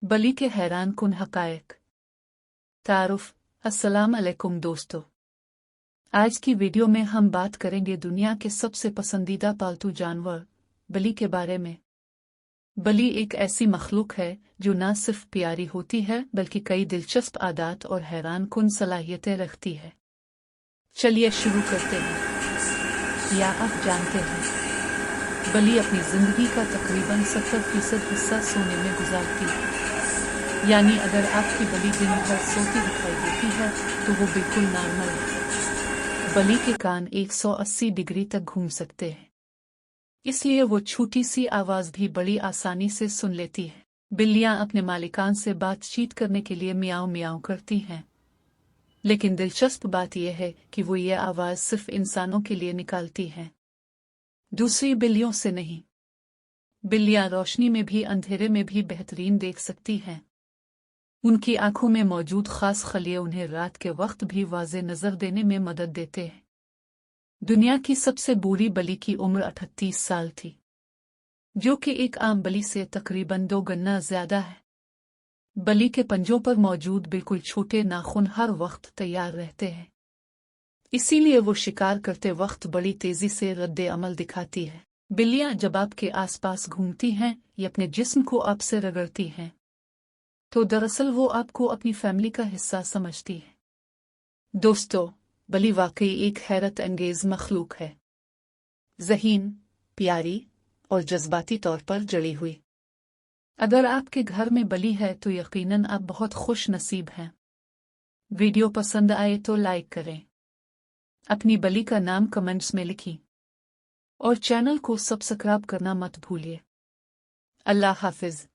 बली के हैरान कुन हकायक। तारुफ। अस्सलाम अलैकुम दोस्तों, आज की वीडियो में हम बात करेंगे दुनिया के सबसे पसंदीदा पालतू जानवर बली के बारे में। बली एक ऐसी मखलूक है जो न सिर्फ प्यारी होती है बल्कि कई दिलचस्प आदात और हैरान कुन सलाहियतें रखती है। चलिए शुरू करते हैं। या आप जानते हैं, बली अपनी जिंदगी का तकरीबन 70% हिस्सा सोने में गुजारती है। यानी अगर आपकी बली दिन भर सोती दिखाई देती है तो वो बिल्कुल नॉर्मल है। बली के कान 180 डिग्री तक घूम सकते हैं, इसलिए वो छोटी सी आवाज भी बड़ी आसानी से सुन लेती है। बिल्लियां अपने मालिकान से बातचीत करने के लिए मियाओ मियाओ करती हैं, लेकिन दिलचस्प बात यह है कि वो ये आवाज सिर्फ इंसानों के लिए निकालती हैं, दूसरी बिल्लियों से नहीं। बिल्लियां रोशनी में भी अंधेरे में भी बेहतरीन देख सकती हैं। उनकी आंखों में मौजूद खास खलिए उन्हें रात के वक्त भी वाज़े नजर देने में मदद देते हैं। दुनिया की सबसे बूढ़ी बली की उम्र 38 साल थी, जो कि एक आम बली से तकरीबन 2 गुना ज्यादा है। बली के पंजों पर मौजूद बिल्कुल छोटे नाखून हर वक्त तैयार रहते हैं, इसीलिए वो शिकार करते वक्त बड़ी तेजी से रद्द अमल दिखाती है। बिल्लियां जब आपके आसपास घूमती हैं या अपने जिस्म को आपसे रगड़ती हैं, तो दरअसल वो आपको अपनी फैमिली का हिस्सा समझती है। दोस्तों, बली वाकई एक हैरत अंगेज मखलूक है, ज़हीन, प्यारी और जज्बाती तौर पर जड़ी हुई। अगर आपके घर में बली है तो यकीनन आप बहुत खुश नसीब हैं। वीडियो पसंद आए तो लाइक करें, अपनी बली का नाम कमेंट्स में लिखिए और चैनल को सब्सक्राइब करना मत भूलिए। अल्लाह हाफिज।